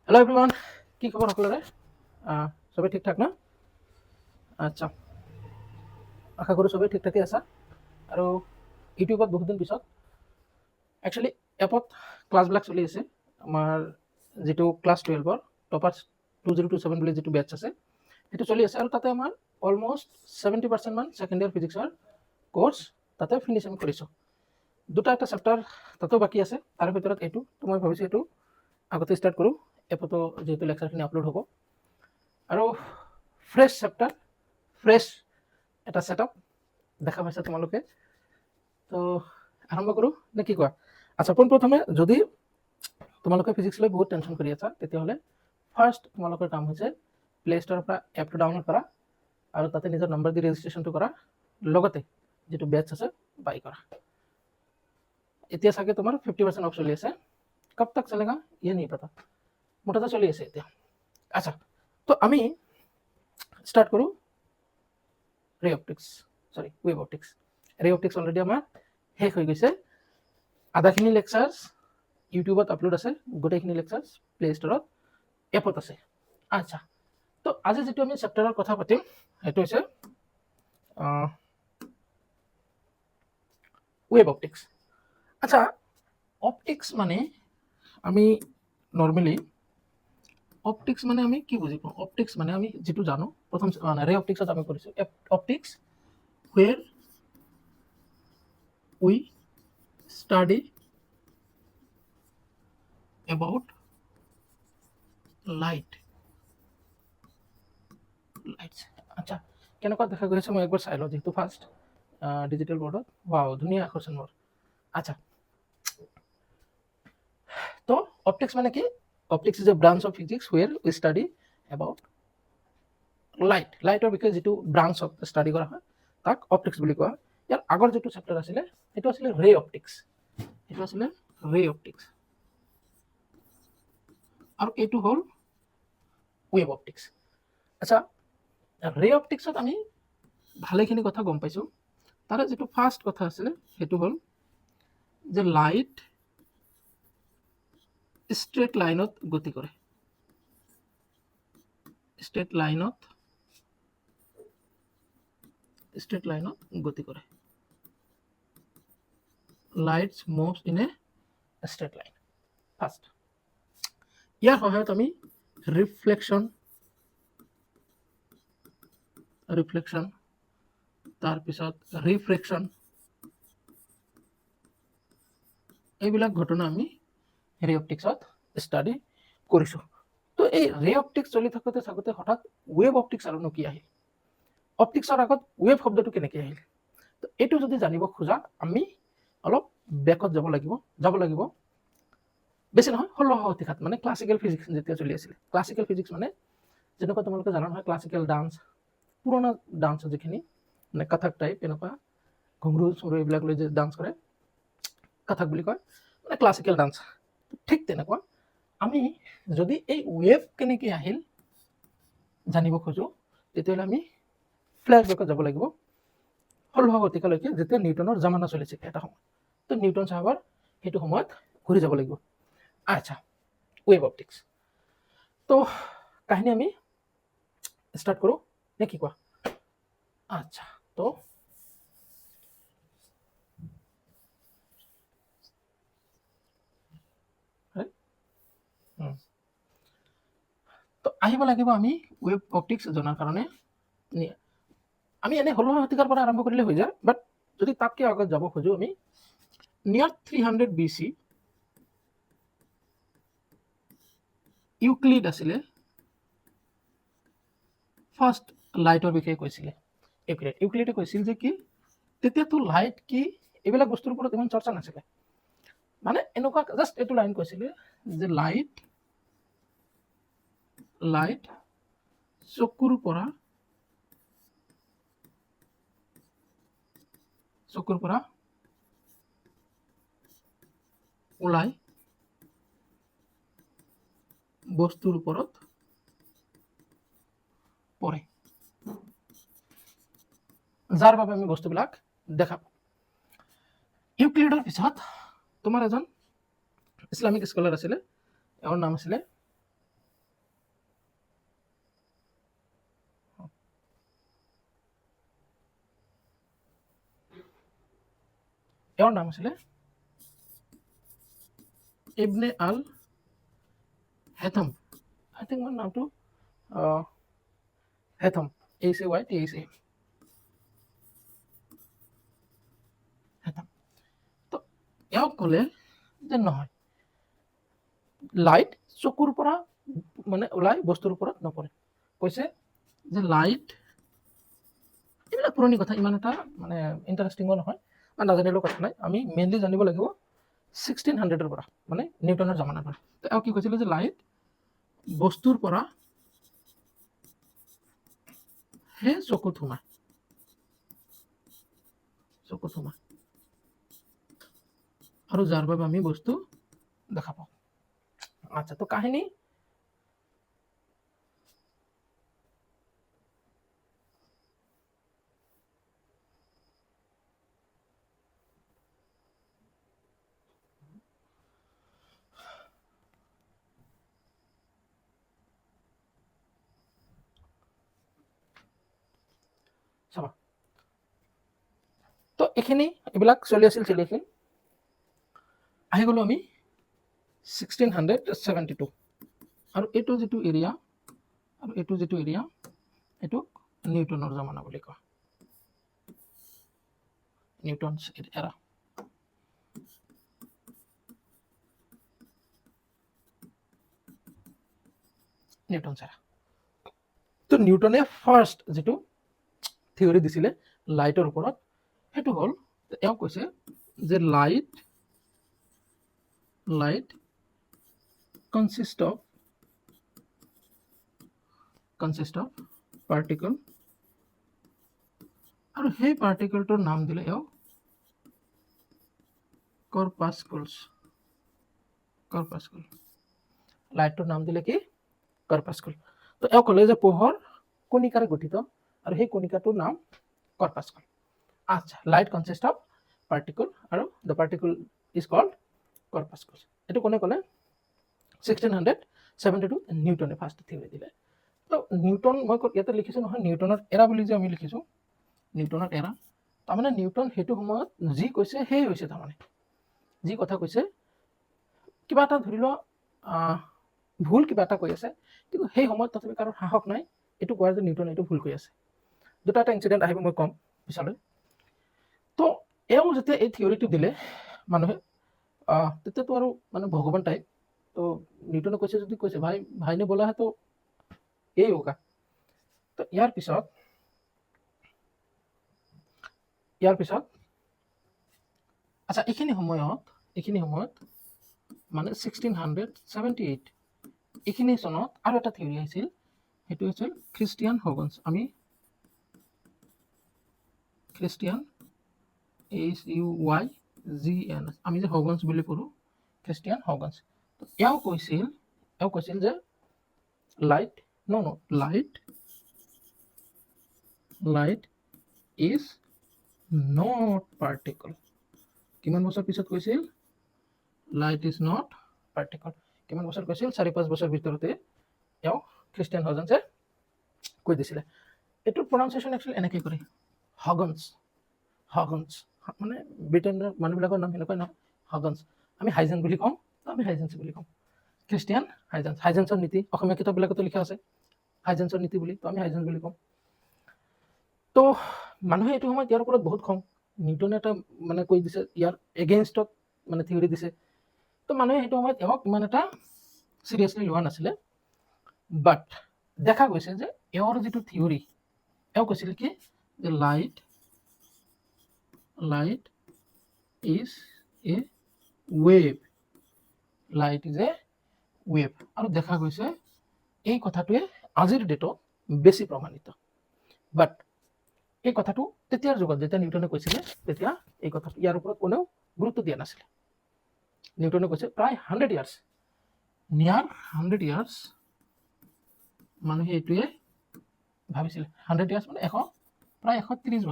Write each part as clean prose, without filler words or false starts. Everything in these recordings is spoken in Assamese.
হেল্ল' এভৰিৱান, কি খবৰ সকলোৰে? চবেই ঠিক ঠাক ন? আচ্ছা, আশা কৰোঁ চবেই ঠিক ঠাকেই আছা। আৰু ইউটিউবত বহুত দিন পিছত একচুৱেলি এপত ক্লাছবিলাক চলি আছে। আমাৰ যিটো ক্লাছ 12-ৰ টপাৰ্ছ 2027 বুলি যিটো বেটছ আছে সেইটো চলি আছে, আৰু তাতে আমাৰ অলমষ্ট 70% মান ছেকেণ্ড ইয়াৰ ফিজিক্সৰ কোৰ্চ তাতে ফিনিছ আমি কৰিছোঁ। এটা চেপ্টাৰ তাতেও বাকী আছে, তাৰে ভিতৰত এইটো। তো মই ভাবিছোঁ এইটো আগতে ষ্টাৰ্ট কৰোঁ, এপতো যিহেতু লেকচাৰখিনি আপলোড হ'ব। আৰু ফ্ৰেছ চেপ্টাৰ, ফ্ৰেছ এটা ছেটআপ দেখা পাইছা তোমালোকে। তো আৰম্ভ কৰোঁ নে কি কোৱা? আচ্ছা, পোনপ্ৰথমে যদি তোমালোকে ফিজিক্স লৈ বহুত টেনশ্যন কৰি আছা, তেতিয়াহ'লে ফাৰ্ষ্ট তোমালোকৰ কাম হৈছে প্লে ষ্ট'ৰৰ পৰা এপটো ডাউনলোড কৰা আৰু তাতে নিজৰ নম্বৰ দি ৰেজিষ্ট্ৰেশ্যনটো কৰা, লগতে যিটো বেটছ আছে বাই কৰা। এতিয়া চাগে তোমাৰ 50% অফ চলি আছে। কব তক চলেগা ये नहीं पता, মোটাতে চলি আছে এতিয়া। আচ্ছা, তো আমি ষ্টাৰ্ট কৰোঁ ৰে অপটিক্স, সৰি ৱেভ অপটিক্স। ৰে অপটিক্স অলৰেডি আমাৰ শেষ হৈ গৈছে। আধাখিনি লেকচাৰ্ছ ইউটিউবত আপলোড আছে, গোটেইখিনি লেকচাৰ্ছ প্লে ষ্ট'ৰত এপত আছে। আচ্ছা, তো আজি যিটো আমি চেপ্টাৰৰ কথা পাতিম সেইটো হৈছে ৱেভ অপটিক্স। আচ্ছা, অপটিক্স মানে আমি নৰ্মেলি অপটিক্স মানে আমি কি বুজি পাওঁ? অপটিক্স মানে আমি যেটো জানো, প্ৰথম ৰে অপটিক্সত আমি কৰিছোঁ optics where we study about light. আচ্ছা, কেনেকুৱা দেখা গৈছে মই একবাৰ চাই লওঁ, যেহেতু ফাৰ্ষ্ট ডিজিটেল বৰ্ডত। ৱাও, ধুনীয়া আখৰ মোৰ। আচ্ছা, তো অপটিক্স মানে কি? Optics is a branch of physics where we study about লাইটৰ বিষয়ে যিটো ব্ৰাঞ্চ অফ ষ্টাডি কৰা হয় তাক অপটিক্স বুলি কোৱা হয়। ইয়াৰ আগৰ যিটো চেপ্টাৰ আছিলে সেইটো আছিলে ৰে অপটিক্স। এইটো আছিলে ৰে অপটিক্স, আৰু এইটো হ'ল ৱেভ অপটিক্স। আচ্ছা, ৰে অপটিক্সত আমি ভালেখিনি কথা গম পাইছোঁ। তাৰে যিটো ফাৰ্ষ্ট কথা আছিলে সেইটো হ'ল যে লাইট ষ্ট্ৰেট লাইনত গতি কৰে। ষ্ট্ৰেট লাইনত গতি কৰে। Lights moves in a straight line. First, ইয়াৰ সহায়ত আমি ৰিফ্লেকশ্যন, তাৰপিছত ৰিফ্ৰেকশ্যন, এইবিলাক ঘটনা আমি ৰে অপটিক্সত ষ্টাডি কৰিছোঁ। তো এই ৰে অপটিক্স চলি থাকোঁতে হঠাৎ ৱেভ অপটিক্স আৰুনো কি আহিল? অপটিক্সৰ আগত ৱেভ শব্দটো কেনেকৈ আহিল? তো এইটো যদি জানিব খোজা আমি অলপ বেকত যাব লাগিব। বেছি নহয়, 16শ শতিকাত, মানে ক্লাছিকেল ফিজিক্স যেতিয়া চলি আছিলে। ক্লাছিকেল ফিজিক্স মানে যেনেকুৱা তোমালোকে জানা নহয়, ক্লাছিকেল ডান্স, পুৰণা ডান্স যিখিনি মানে কথক টাইপ, এনেকুৱা ঘুংৰু চুংৰু এইবিলাক লৈ যে ডান্স কৰে, কথক বুলি কয়, মানে ক্লাছিকেল ডান্স। ঠিক তেনেকুৱা আমি যদি এই ৱেভ কেনেকৈ আহিল জানিব খোজোঁ, তেতিয়াহ'লে আমি ফ্লেশবেকত যাব লাগিব 16শ শতিকালৈকে, যেতিয়া নিউটনৰ জামানা চলিছিল এটা সময়। তো নিউটন চাহাবৰ সেইটো সময়ত ঘূৰি যাব লাগিব। আচ্ছা, ৱেভ অপটিক্স। তো কাহিনী আমি ষ্টাৰ্ট কৰোঁ নে কি কোৱা? আচ্ছা, তো আহিব লাগিব আমি ৱেভ অপটিক্স জনাৰ কাৰণে। আমি এনে 16শ শতিকাৰ পৰা আৰম্ভ কৰিলে হৈ যায়, বাট যদি তাতকৈ আগত যাব খোজোঁ আমি নিয়াৰ 300 BC ইউক্লিড আছিলে ফাৰ্ষ্ট লাইটৰ বিষয়ে কৈছিলে। ইউক্লিডে কৈছিল যে কি, তেতিয়াতো লাইট কি এইবিলাক বস্তুৰ ওপৰত ইমান চৰ্চা নাছিলে। মানে এনেকুৱা জাষ্ট এইটো লাইন কৈছিলে যে লাইট চকুৰ পৰা ওলাই বস্তুৰ ওপৰত পৰে, যাৰ বাবে আমি বস্তুবিলাক দেখা পাওঁ। ইউক্লিডৰ পিছত তোমাৰ এজন ইছলামিক স্কলাৰ আছিলে, তেওঁৰ নাম আছিলে এওঁৰ নাম আছিলে ইবনে আল হেথম। আই থিংক মোৰ নামটো হেথম, HAYTHA হেথম। তো এওঁক ক'লে যে নহয়, লাইট চকুৰ পৰা মানে ওলাই বস্তুৰ ওপৰত নপৰে। কৈছে যে লাইট, এইবিলাক পুৰণি কথা, ইমান এটা মানে ইণ্টাৰেষ্টিঙো নহয় বা নাজানিলেও কথা নাই। আমি মেইনলি জানিব লাগিব 1600ৰ পৰা, মানে নিউটনৰ জামানাৰ পৰা। তো এওঁ কি কৈছিলে যে লাইট বস্তুৰ পৰা হে চকুত সোমায়, চকুত সোমায়, আৰু যাৰ বাবে আমি বস্তু দেখা পাওঁ। আচ্ছা, তো কাহিনী চাবা। তো এইবিলাক চলি আছিল আহি গ'লো আমি 1672। আৰু এইটো যিটো এৰিয়া, এইটো নিউটনৰ জামানা বুলি কয়, নিউটনছ এৰা। নিউটনছ এৰা। তো নিউটনে ফাৰ্ষ্ট যিটো থিয়ৰি দিছিলে লাইটৰ ওপৰত, সেইটো হ'ল এওঁ কৈছে যে লাইট কনচিষ্ট অফ পাৰ্টিকল, আৰু সেই পাৰ্টিকলটোৰ নাম দিলে এওঁ কৰ্পাস্কুলছ। লাইটটোৰ নাম দিলে কি? কৰ্পাস্কুল। তো এওঁ ক'লে যে পোহৰ কণিকাৰে গঠিত, আৰু সেই কণিকাটোৰ নাম কৰ্পাস্কুল। আচ্ছা, লাইট কনচিষ্ট অফ পাৰ্টিকল আৰু দ্য পাৰ্টিকল ইজ কল্ড কৰ্পাস্কুল। এইটো কোনে ক'লে? 1672 নিউটনে ফাৰ্ষ্ট থিয়ৰি দিলে। তো নিউটন, মই ইয়াতে লিখিছোঁ নহয় নিউটনৰ এৰা বুলি যে আমি লিখিছোঁ, নিউটনৰ এৰা, তাৰমানে নিউটন সেইটো সময়ত যি কৈছে সেই হৈছে। তাৰমানে যি কথা কৈছে, কিবা এটা ধৰি লোৱা ভুল কিবা এটা কৈ আছে, কিন্তু সেই সময়ত তথাপি কাৰো সাহস নাই এইটো কোৱাৰ যে নিউটন এইটো ভুল কৈ আছে। দুটা এটা ইনচিডেণ্ট আহিব, মই ক'ম পিছলৈ। তো এওঁ যেতিয়া এই থিয়ৰিটো দিলে মানুহে, তেতিয়াতো আৰু মানে ভগৱান টাইপ। তো নিউটনে কৈছে যদি কৈছে, ভাইনে বোলা হে তো এই হোগা। তো ইয়াৰ পিছত আচ্ছা, এইখিনি সময়ত মানে 1678 এইখিনি চনত আৰু এটা থিয়ৰি আহিছিল, সেইটো হৈছিল খ্ৰীষ্টিয়ান হগন্স। আমি খ্ৰীষ্টিয়ান HUYGNS, আমি যে হগন্স বুলি পঢ়োঁ, খ্ৰীষ্টিয়ান হগন্স। এওঁ কৈছিল যে লাইট ইজ নট পাৰ্টিকল। কিমান বছৰ পিছত কৈছিল? Light is not particle. কিমান বছৰ কৈছিল? 4-5 বছৰ ভিতৰতে এওঁ খ্ৰীষ্টিয়ান হগন্সে কৈ দিছিলে। এইটোৰ প্ৰনাউন্সিয়েশ্যন একচুৱেলি এনেকৈ কৰে, হগন্স। মানে ব্ৰিটেইনৰ মানুহবিলাকৰ নাম সেনেকুৱাই নহয়, হগন্স। আমি হাইজেন বুলি কওঁ, আমি হাইজেন্স বুলি কওঁ। খ্ৰীষ্টিয়ান হাইজেন্সৰ নীতি, অসমীয়া কিতাপবিলাকতো লিখা আছে হাইজেন্সৰ নীতি বুলি, তো আমি হাইজেন্স বুলি কওঁ। তো মানুহে এইটো সময়ত ইয়াৰ ওপৰত বহুত খং, নিউটনে এটা মানে কৈ দিছে, ইয়াৰ এগেইনষ্টত মানে থিয়ৰি দিছে। তো মানুহে সেইটো সময়ত এওঁক ইমান এটা চিৰিয়াছলি লোৱা নাছিলে। বাট দেখা গৈছে যে এওঁৰ যিটো থিয়ৰি, এওঁ কৈছিল কি যে লাইট ইজ এ ৱেভ, আৰু দেখা গৈছে এই কথাটোৱে আজিৰ ডেটত বেছি প্ৰমাণিত। বাট এই কথাটো তেতিয়াৰ যুগত যেতিয়া নিউটনে কৈছিলে, তেতিয়া এই কথাটো ইয়াৰ ওপৰত কোনেও গুৰুত্ব দিয়া নাছিলে। নিউটনে কৈছে প্ৰায় 100 ইয়াৰ্ছ মানুহে এইটোৱে ভাবিছিলে। 100 ইয়াৰ্ছ মানে প্ৰায় 130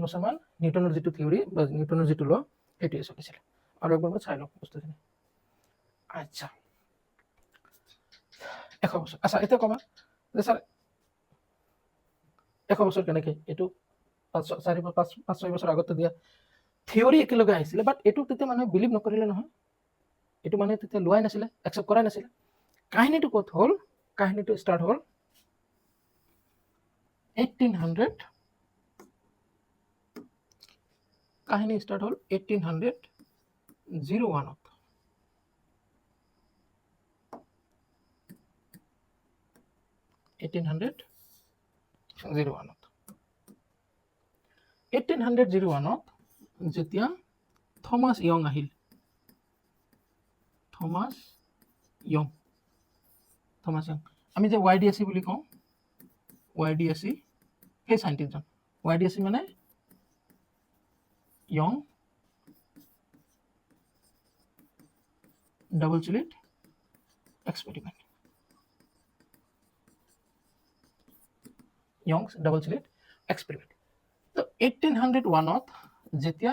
বছৰমান নিউটনৰ যিটো থিয়ৰি বা নিউটনৰ যিটো ল, সেইটোৱে চলিছিলে। আৰু একবাৰ মই চাই লওঁ বস্তুখিনি। আচ্ছা, 100 বছৰ। আচ্ছা, এতিয়া ক'বা যে ছাৰ 100 বছৰ কেনেকৈ? এইটো 5-6 বছৰ আগতে দিয়া থিয়ৰি একেলগে আহিছিলে, বাট এইটো তেতিয়া মানুহে বিলিভ নকৰিলে নহয়, এইটো মানুহে তেতিয়া লোৱাই নাছিলে, একচেপ্ট কৰাই নাছিলে। কাহিনীটো ক'ত হ'ল? কাহিনীটো ষ্টাৰ্ট হ'ল 1800, কাহিনী ষ্টাৰ্ট হ'ল 1801ত, 1801ত 1801ত যেতিয়া থমাস ইয়ং আহিল, থমাস ইয়ং, আমি যে YDSC বুলি কওঁ, YDSC, সেই সাইণ্টিষ্টজন। YDSC মানে Young double slit experiment, Young's double slit experiment. তো 1801ত যেতিয়া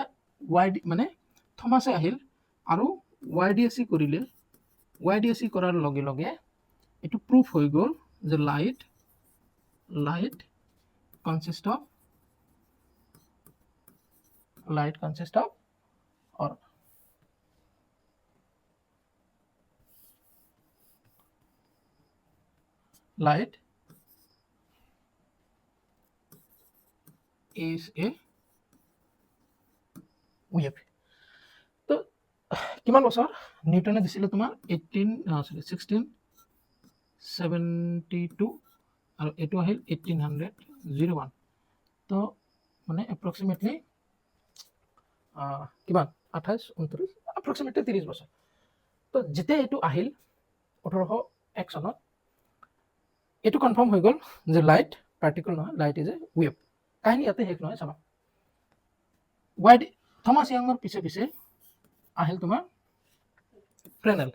মানে থমাছে আহিল আৰু YDSC কৰিলে, YDSC কৰাৰ লগে লগে এইটো প্ৰুফ হৈ গ'ল যে light consist of or light is a wave. তো কিমান বছৰ নিউটনে দিছিলে তোমাৰ 1672 আৰু এইটো আহিল 1801। তো মানে এপ্ৰক্সিমেটলি কিমান 28 29 এপ্ৰক্সিমেটলি 30 বছৰ। তো যেতিয়া এইটো আহিল 1801 চনত, এইটো কনফাৰ্ম হৈ গ'ল যে লাইট পাৰ্টিকল নহয়, লাইট ইজ এ ৱেভ। কাহিনী ইয়াতে শেষ নহয়, চাবা। থমাস ইয়ঙৰ পিছে পিছে আহিল তোমাৰ ফ্ৰেনেল।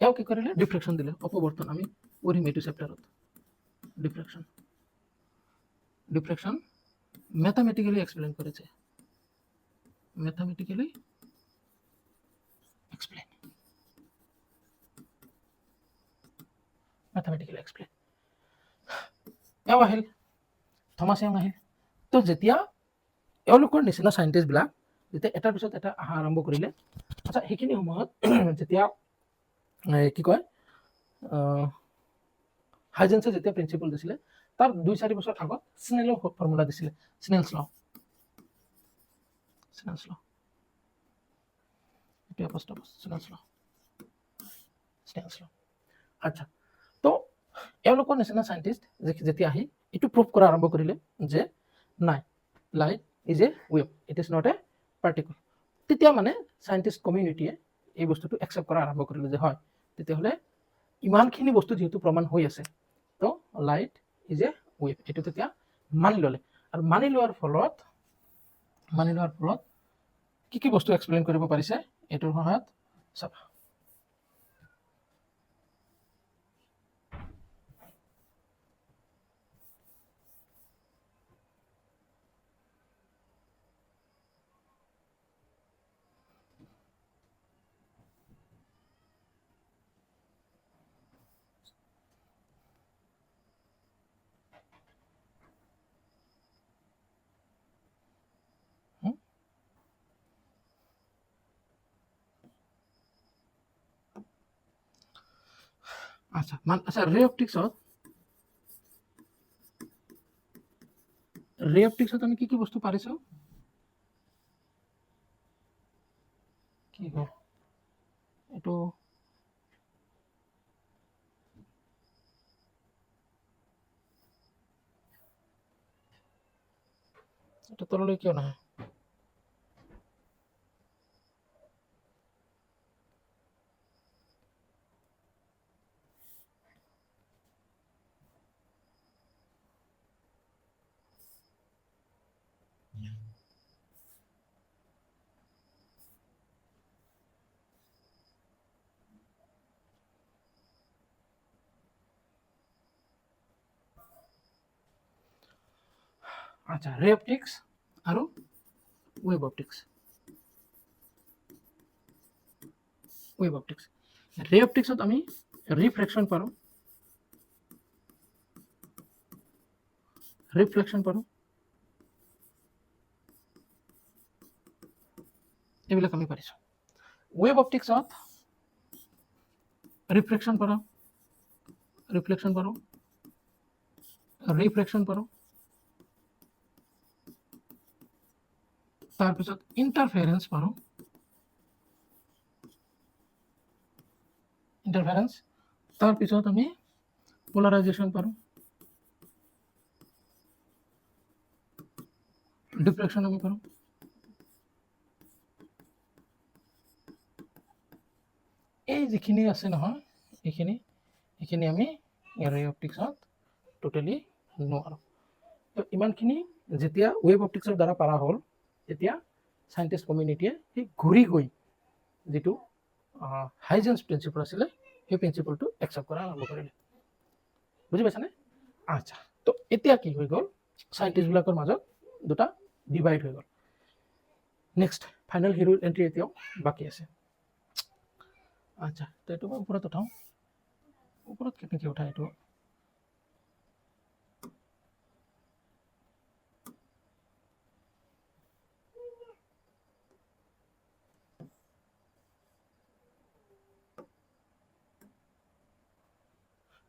এও কি কৰিলে? ডিফ্ৰেকশ্যন দিলে, অপবৰ্তন। আমি পঢ়িম এইটো চেপ্টাৰত। ডিফ্ৰেকশ্যন ম্যাথমেটিক্যালি এক্সপ্লেইন কৰেছে, ম্যাথমেটিক্যালি এক্সপ্লেইন এও আহিল, থমাস ইয়ং আহিল। তো যেতিয়া এওঁলোকৰ নিচিনা চাইণ্টিষ্টবিলাক যেতিয়া এটাৰ পিছত এটা অহা আৰম্ভ কৰিলে, আচ্ছা সেইখিনি সময়ত যেতিয়া কি কয় হাইজেন্সে যেতিয়া প্ৰিন্সিপল দিছিলে, তাৰ 2-4 বছৰ আগত স্নেলৰ ফৰ্মুলা দিছিলে, স্নেলছ ল। আচ্ছা, তো এওঁলোকৰ নিচিনা চাইণ্টিষ্ট যেতিয়া আহি এইটো প্ৰুভ কৰা আৰম্ভ কৰিলে যে নাই, light is a wave, it is not a particle. তেতিয়া মানে চাইণ্টিষ্ট কমিউনিটিয়ে এই বস্তুটো একচেপ্ট কৰা আৰম্ভ কৰিলে যে হয়, তেতিয়াহ'লে ইমানখিনি বস্তু যিহেতু প্ৰমাণ হৈ আছে, তো লাইট ইজ এ ৱেভ, এইটো তেতিয়া মানি ল'লে। আৰু মানি লোৱাৰ ফলত কি কি বস্তু এক্সপ্লেইন কৰিব পাৰিছে এইটোৰ সহায়ত চাবা। আচ্ছা, ৰে অপটিক্সত আমি কি কি বস্তু পাৰিছো? কি হয় এইটো? এটা তললৈ কিয় নাহে? আচ্ছা, ৰে অপটিক্স আৰু ৱেভ অপটিক্স। ৰে অপটিক্সত আমি ৰিফ্লেকশ্যন পাৰোঁ, এইবিলাক আমি পাৰিছোঁ। ৱেভ অপটিক্সত ৰিফ্ৰেকশ্যন পাৰোঁ, ৰিফ্লেকশ্যন পাৰোঁ, ৰিফ্ৰেকশ্যন পাৰোঁ, তাৰপিছত ইণ্টাৰফেৰেঞ্চ পাৰোঁ, ইণ্টাৰফেৰেঞ্চ, তাৰপিছত আমি পোলাৰাইজেশ্যন পাৰোঁ, ডিফ্ৰেকশ্যন আমি পাৰোঁ। এই যিখিনি আছে নহয় এইখিনি আমি ৰে অপটিক্সত টোটেলি নোৱাৰোঁ। তো ইমানখিনি যেতিয়া ৱেভ অপটিক্সৰ দ্বাৰা পাৰা হ'ল, তেতিয়া চাইণ্টিষ্ট কমিউনিটিয়ে সেই ঘূৰি গৈ যিটো হাইজেন্স প্ৰিন্সিপল আছিলে সেই প্ৰিন্সিপলটো একচেপ্ট কৰা আৰম্ভ কৰিলে। বুজি পাইছানে? আচ্ছা, তো এতিয়া কি হৈ গ'ল, চাইণ্টিষ্টবিলাকৰ মাজত দুটা ডিভাইড হৈ গ'ল। নেক্সট ফাইনেল হিৰোৰ এণ্ট্ৰি এতিয়াও বাকী আছে। আচ্ছা, তো এইটো মই ওপৰত উঠাওঁ, ওপৰত কেনেকৈ উঠাই এইটো?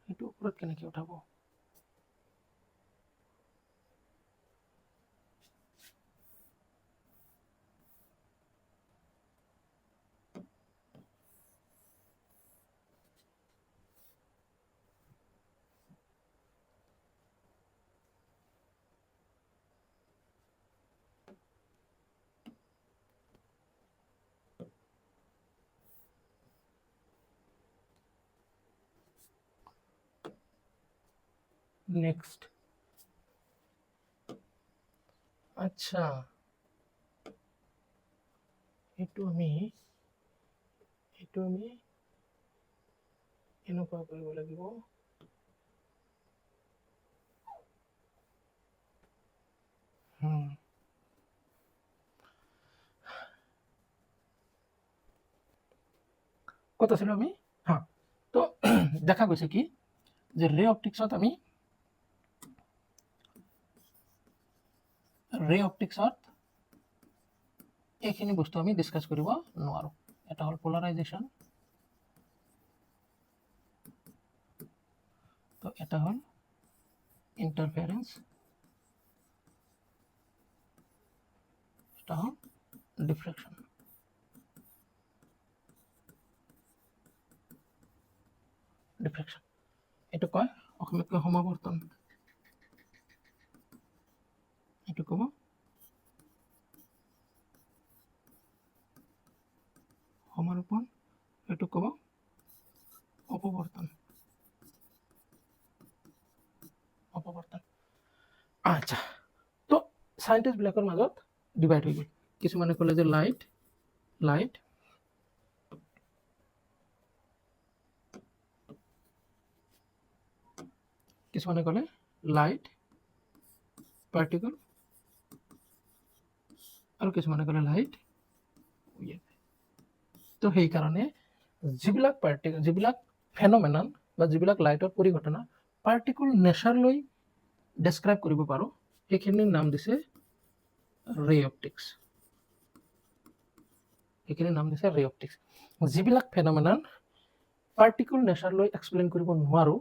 এইটো ওপৰত কেনেকৈ উঠাব? নেক্সট, আচ্ছা, এইটো আমি এনেকুৱা কৰিব লাগিব। ক'ত আছিলোঁ আমি? হা, তো দেখা গৈছে কি যে ৰে অপটিক্সত এইখিনি বস্তু আমি ডিছকাছ কৰিব নোৱাৰোঁ। এটা হ'ল পোলাৰাইজেশ্যন, তো এটা হ'ল ইণ্টাৰফেৰেঞ্চ, এটা হ'ল ডিফ্ৰেকশ্যন। ডিফ্ৰেকশ্যন এইটো কয় অসমীয়াত কয় সমাৱৰ্তন, এইটো ক'ব সমাৰোপণ, এইটো ক'ব অপৱৰ্তন। আচ্ছা, তো চাইণ্টিষ্টবিলাকৰ মাজত ডিভাইড হৈ গ'ল। কিছুমানে ক'লে যে লাইট, কিছুমানে ক'লে লাইট পাৰ্টিকল, আৰু কিছুমানে ক'লে লাইট ৱেভ। তো সেইকাৰণে যিবিলাক ফেন'মেনন বা যিবিলাক লাইটৰ পৰিঘটনা পাৰ্টিকুল নেচাৰ লৈ ডেছক্ৰাইব কৰিব পাৰোঁ, সেইখিনিৰ নাম দিছে ৰে অপটিক্স। যিবিলাক ফেন'মেনন পাৰ্টিকুল নেচাৰ লৈ এক্সপ্লেইন কৰিব নোৱাৰোঁ,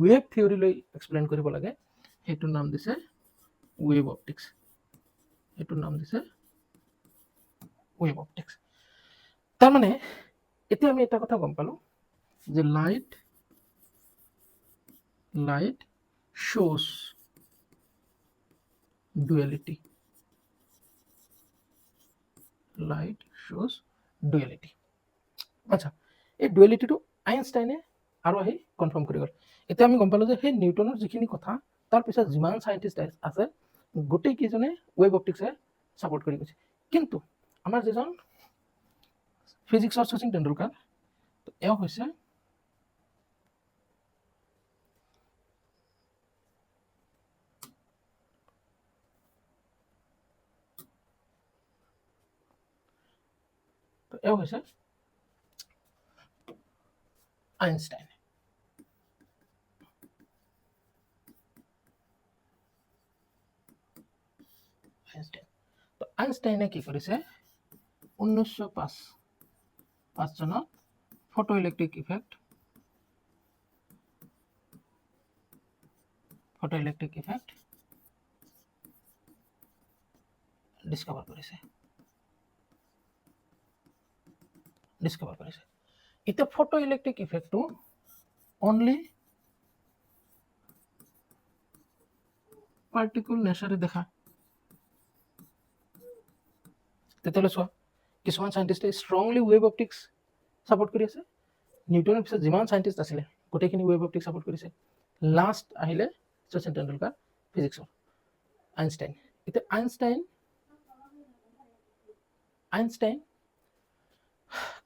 ৱেভ থিয়ৰী লৈ এক্সপ্লেইন কৰিব লাগে, সেইটোৰ নাম দিছে ৱেভ অপটিক্স। তাৰমানে এতিয়া আমি এটা কথা গম পালোঁ যে লাইট shows duality. আচ্ছা, এই ডুৱেলিটিটো আইনষ্টাইনে আৰু আহি কনফাৰ্ম কৰি গ'ল। এতিয়া আমি গম পালোঁ যে সেই নিউটনৰ যিখিনি কথা তাৰ পিছত যিমান চাইণ্টিষ্ট আছে গোটেইকেইজনে ৱেভ অপটিক্সে ছাপোৰ্ট কৰি গৈছে। কিন্তু আমাৰ যিজন ফিজিক্সৰ শচীন তেণ্ডুলকাৰ, এওঁ হৈছে আইনষ্টাইন। তো আইনষ্টাইনে কি কৰিছে, 1905 চনত ফটো ইলেক্ট্ৰিক ইফেক্ট ডিস্কভাৰ কৰিছে। এতিয়া ফটো ইলেক্ট্ৰিক ইফেক্টটো অনলি পাৰ্টিকুল নেচাৰে দেখা। তেতিয়াহ'লে চোৱা, কিছুমান চাইণ্টিষ্টে ষ্ট্ৰংলি ৱেভ অপটিক্স ছাপোৰ্ট কৰি আছে। নিউটনৰ পিছত যিমান চাইণ্টিষ্ট আছিলে গোটেইখিনি ৱেভ অপটিক্স ছাপোৰ্ট কৰিছে। লাষ্ট আহিলে শচীন তেণ্ডুলকাৰ ফিজিক্সৰ, আইনষ্টাইন। এতিয়া আইনষ্টাইন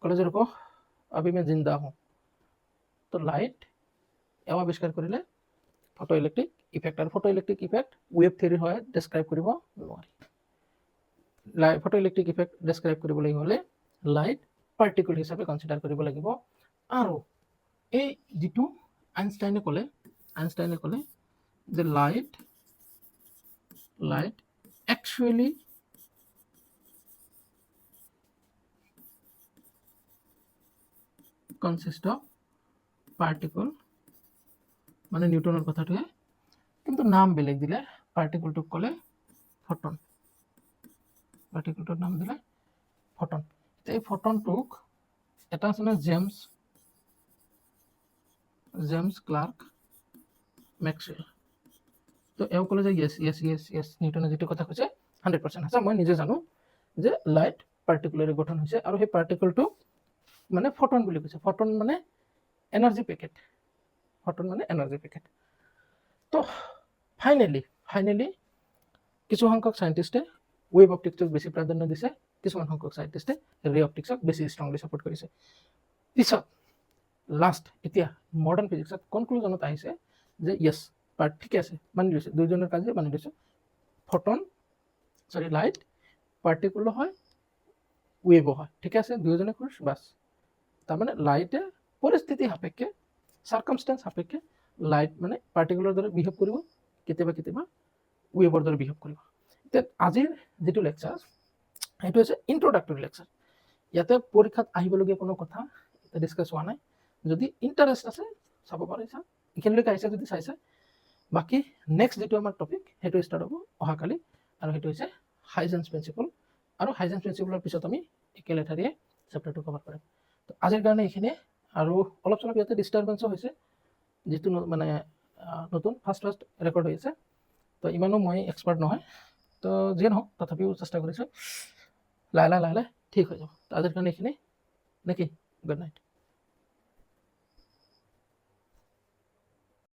ক'লে যে ৰকো अभी मैं जिंदा हूँ, तो लाइट এও আৱিষ্কাৰ কৰিলে ফটো ইলেক্ট্ৰিক ইফেক্ট। আৰু photo electric effect wave theory হয় ডেছক্ৰাইব কৰিব নোৱাৰি। ফটো ইলেক্ট্ৰিক ইফেক্ট ডেছক্ৰাইব কৰিবলৈ হ'লে লাইট পাৰ্টিকুল হিচাপে কনচিডাৰ কৰিব লাগিব। আৰু এই যিটো আইনষ্টাইনে ক'লে যে লাইট একচুৱেলি কনসিষ্ট অফ পাৰ্টিকল, মানে নিউটনৰ কথাটোৱে, কিন্তু নাম বেলেগ দিলে। পাৰ্টিকলটোক ক'লে ফটন, পাৰ্টিকলটোৰ নাম দিলে ফটন। এই ফটনটোক এটা আছে না জেমছ ক্লাৰ্ক মেক্সৱেল, তো এও ক'লে যে য়েছ নিউটনে যিটো কথা কৈছে 100% সঁচা। মই নিজে জানো যে লাইট পাৰ্টিকুলাৰে গঠন হৈছে, আৰু সেই পাৰ্টিকলটো মানে ফটন বুলি কৈছে। ফটন মানে এনাৰ্জি পেকেট, তো ফাইনেলি কিছু সংখ্যক চাইণ্টিষ্টে ৱেভ অপটিক্সক বেছি প্ৰাধান্য দিছে, কিছুমান সংখ্যক চাইণ্টিষ্টে ৰে অপটিক্সক বেছি ষ্ট্ৰংলি ছাপোৰ্ট কৰিছে। পিছত লাষ্ট এতিয়া মডাৰ্ণ ফিজিক্সত কনক্লুজনত আহিছে যে য়েছ ঠিকে আছে, মানি লৈছে, দুইজনৰ কাজে মানি লৈছে। লাইট পাৰ্টিকুলো হয় ৱেভো হয়, ঠিকে আছে, দুয়োজনে খুচ বাছ। তাৰমানে লাইটে পৰিস্থিতি সাপেক্ষে, চাৰ্কামষ্টেঞ্চ সাপেক্ষে লাইট মানে পাৰ্টিকুলৰ দৰে বিহেভ কৰিব, কেতিয়াবা ৱেভৰ দৰে বিহেভ কৰিব। এতিয়া আজিৰ যিটো লেকচাৰ সেইটো হৈছে ইন্ট্ৰডাক্টৰী লেকচাৰ। ইয়াতে পৰীক্ষাত আহিবলগীয়া কোনো কথা ডিছকাছ হোৱা নাই। যদি ইণ্টাৰেষ্ট আছে চাব পাৰে, এইখিনিলৈকে আহিছে যদি চাইছে। বাকী নেক্সট যিটো আমাৰ টপিক সেইটো ষ্টাৰ্ট হ'ব অহাকালি, আৰু সেইটো হৈছে হাইজেন্স প্ৰিন্সিপল। আৰু হাইজেন্স প্ৰিন্সিপলৰ পিছত আমি একেলেঠাৰিয়ে চেপ্টাৰটো কভাৰ কৰিম। তো আজিৰ কাৰণে এইখিনিয়ে। আৰু অলপ চলপ ইয়াতে ডিষ্টাৰ্বেঞ্চো হৈছে, যিটো মানে নতুন ফাৰ্ষ্ট ৰেকৰ্ড হৈ আছে, তো ইমানো মই এক্সপাৰ্ট নহয়। তো যিয়ে নহওক তথাপিও চেষ্টা কৰিছোঁ, লাহে লাহে ঠিক হৈ যাব। তো আজিৰ কাৰণে এইখিনি নেকি, গুড নাইট।